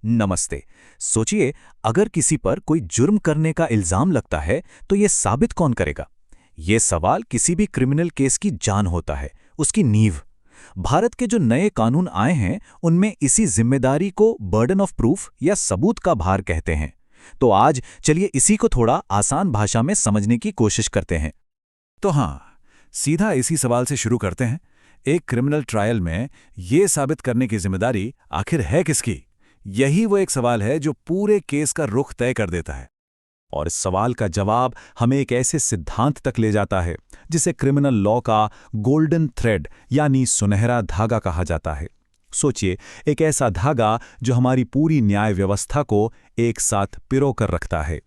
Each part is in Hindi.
नमस्ते। सोचिए, अगर किसी पर कोई जुर्म करने का इल्जाम लगता है तो ये साबित कौन करेगा? ये सवाल किसी भी क्रिमिनल केस की जान होता है, उसकी नींव। भारत के जो नए कानून आए हैं उनमें इसी जिम्मेदारी को बर्डन ऑफ प्रूफ या सबूत का भार कहते हैं। तो आज चलिए इसी को थोड़ा आसान भाषा में समझने की कोशिश करते हैं। तो हाँ, सीधा इसी सवाल से शुरू करते हैं। एक क्रिमिनल ट्रायल में ये साबित करने की जिम्मेदारी आखिर है किसकी? यही वो एक सवाल है जो पूरे केस का रुख तय कर देता है। और इस सवाल का जवाब हमें एक ऐसे सिद्धांत तक ले जाता है जिसे क्रिमिनल लॉ का गोल्डन थ्रेड यानी सुनहरा धागा कहा जाता है। सोचिए, एक ऐसा धागा जो हमारी पूरी न्याय व्यवस्था को एक साथ पिरो कर रखता है।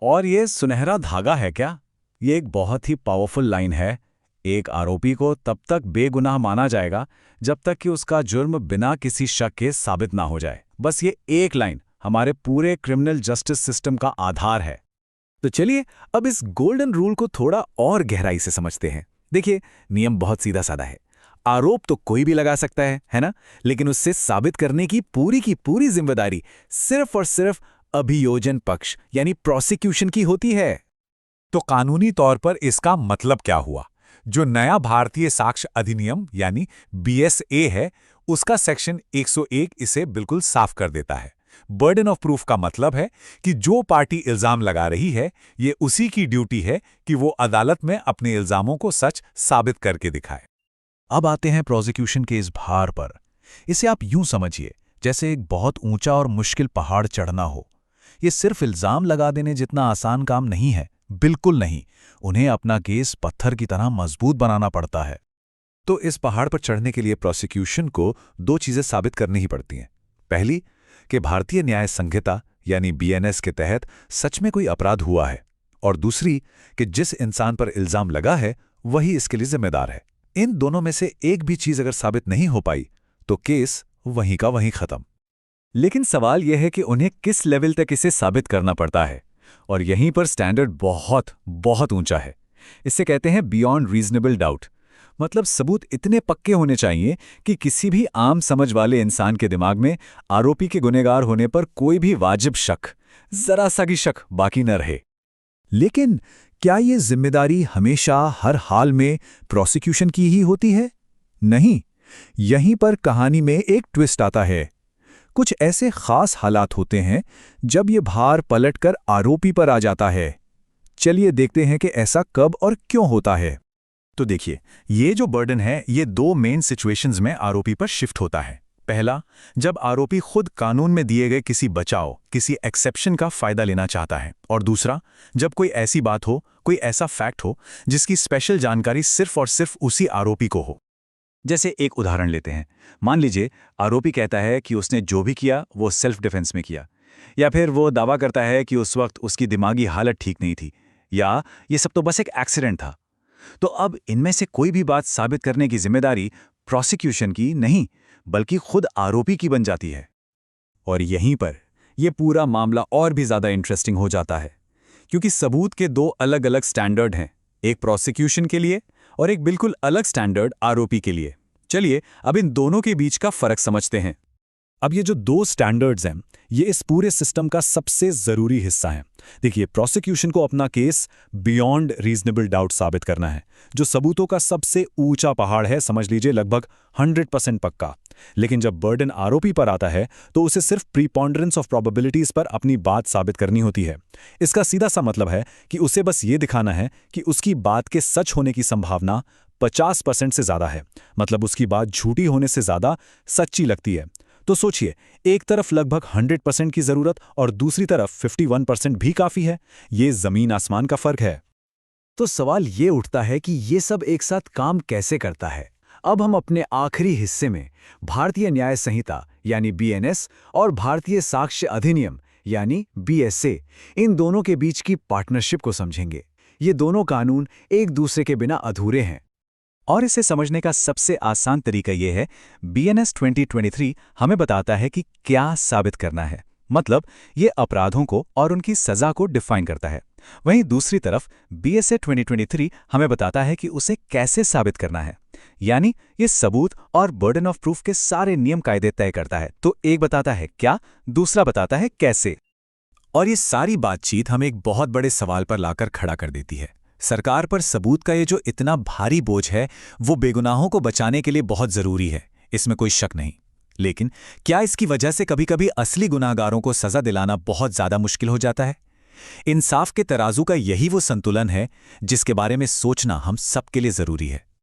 और ये सुनहरा धागा है क्या? ये एक बहुत ही पावरफुल लाइन है। एक आरोपी को तब तक बेगुनाह माना जाएगा जब तक कि उसका जुर्म बिना किसी शक के साबित ना हो जाए। बस ये एक लाइन हमारे पूरे क्रिमिनल जस्टिस सिस्टम का आधार है। तो चलिए अब इस गोल्डन रूल को थोड़ा और गहराई से समझते हैं। देखिए, नियम बहुत सीधा साधा है। आरोप तो कोई भी लगा सकता है ना? लेकिन उससे साबित करने की पूरी जिम्मेदारी सिर्फ और सिर्फ अभियोजन पक्ष यानी प्रोसिक्यूशन की होती है। तो कानूनी तौर पर इसका मतलब क्या हुआ? जो नया भारतीय साक्ष्य अधिनियम यानी बीएसए है, उसका सेक्शन 101 इसे बिल्कुल साफ कर देता है। बर्डन ऑफ प्रूफ का मतलब है कि जो पार्टी इल्जाम लगा रही है, ये उसी की ड्यूटी है कि वो अदालत में अपने इल्जामों को सच साबित करके दिखाए। अब आते हैं प्रोसिक्यूशन के इस भार पर। इसे आप यूं समझिए जैसे एक बहुत ऊंचा और मुश्किल पहाड़ चढ़ना हो। ये सिर्फ इल्जाम लगा देने जितना आसान काम नहीं है, बिल्कुल नहीं। उन्हें अपना केस पत्थर की तरह मजबूत बनाना पड़ता है। तो इस पहाड़ पर चढ़ने के लिए प्रोसिक्यूशन को दो चीजें साबित करनी ही पड़ती हैं। पहली, कि भारतीय न्याय संहिता यानी बीएनएस के तहत सच में कोई अपराध हुआ है, और दूसरी कि जिस इंसान पर इल्जाम लगा है वही इसके लिए जिम्मेदार है। इन दोनों में से एक भी चीज अगर साबित नहीं हो पाई तो केस वहीं का वहीं खत्म। लेकिन सवाल यह है कि उन्हें किस लेवल तक इसे साबित करना पड़ता है, और यहीं पर स्टैंडर्ड बहुत बहुत ऊंचा है। इसे कहते हैं बियॉन्ड रीजनेबल डाउट। मतलब सबूत इतने पक्के होने चाहिए कि किसी भी आम समझ वाले इंसान के दिमाग में आरोपी के गुनहगार होने पर कोई भी वाजिब शक, जरा सा भी शक बाकी न रहे। लेकिन क्या ये जिम्मेदारी हमेशा हर हाल में प्रोसिक्यूशन की ही होती है? नहीं। यहीं पर कहानी में एक ट्विस्ट आता है। कुछ ऐसे खास हालात होते हैं जब ये भार पलटकर आरोपी पर आ जाता है। चलिए देखते हैं कि ऐसा कब और क्यों होता है। तो देखिए, ये जो बर्डन है ये दो मेन सिचुएशंस में आरोपी पर शिफ्ट होता है। पहला, जब आरोपी खुद कानून में दिए गए किसी बचाव, किसी एक्सेप्शन का फायदा लेना चाहता है, और दूसरा, जब कोई ऐसी बात हो, कोई ऐसा फैक्ट हो जिसकी स्पेशल जानकारी सिर्फ और सिर्फ उसी आरोपी को हो। जैसे एक उदाहरण लेते हैं। मान लीजिए आरोपी कहता है कि उसने जो भी किया वो सेल्फ डिफेंस में किया, या फिर वो दावा करता है कि उस वक्त उसकी दिमागी हालत ठीक नहीं थी, या ये सब तो बस एक एक्सीडेंट था। तो अब इनमें से कोई भी बात साबित करने की जिम्मेदारी प्रोसिक्यूशन की नहीं, बल्कि खुद आरोपी की बन जाती है। और यहीं पर यह पूरा मामला और भी ज्यादा इंटरेस्टिंग हो जाता है, क्योंकि सबूत के दो अलग अलग स्टैंडर्ड हैं, एक प्रोसिक्यूशन के लिए और एक बिल्कुल अलग स्टैंडर्ड आरोपी के लिए। चलिए अब इन दोनों के बीच का फर्क समझते हैं। अब ये जो दो स्टैंडर्ड्स हैं, ये इस पूरे सिस्टम का सबसे ज़रूरी हिस्सा हैं। देखिए, प्रोसिक्यूशन को अपना केस बियॉन्ड रीजनेबल डाउट साबित करना है, जो सबूतों का सबसे ऊंचा पहाड़ है, समझ लीजिए लगभग 100% पक्का। लेकिन जब बर्डन आरोपी पर आता है तो उसे सिर्फ प्रीपॉन्डरेंस ऑफ प्रोबेबिलिटीज पर अपनी बात साबित करनी होती है। इसका सीधा सा मतलब है कि उसे बस ये दिखाना है कि उसकी बात के सच होने की संभावना 50% से ज़्यादा है। मतलब उसकी बात झूठी होने से ज़्यादा सच्ची लगती है। तो सोचिए, एक तरफ लगभग 100% की जरूरत और दूसरी तरफ 51% भी काफी है। ये जमीन आसमान का फर्क है। तो सवाल ये उठता है कि ये सब एक साथ काम कैसे करता है। अब हम अपने आखिरी हिस्से में भारतीय न्याय संहिता यानी बीएनएस और भारतीय साक्ष्य अधिनियम यानी बीएसए, इन दोनों के बीच की पार्टनरशिप को समझेंगे। ये दोनों कानून एक दूसरे के बिना अधूरे हैं। और इसे समझने का सबसे आसान तरीका यह है, बीएनएस 2023 हमें बताता है कि क्या साबित करना है। मतलब ये अपराधों को और उनकी सजा को डिफाइन करता है। वहीं दूसरी तरफ BSA 2023 हमें बताता है कि उसे कैसे साबित करना है। यानी ये सबूत और बर्डन ऑफ प्रूफ के सारे नियम कायदे तय करता है। तो एक बताता है क्या, दूसरा बताता है कैसे। और ये सारी बातचीत हमें एक बहुत बड़े सवाल पर लाकर खड़ा कर देती है। सरकार पर सबूत का ये जो इतना भारी बोझ है, वो बेगुनाहों को बचाने के लिए बहुत जरूरी है, इसमें कोई शक नहीं। लेकिन क्या इसकी वजह से कभी-कभी असली गुनाहगारों को सजा दिलाना बहुत ज्यादा मुश्किल हो जाता है? इंसाफ के तराजू का यही वो संतुलन है जिसके बारे में सोचना हम सबके लिए जरूरी है।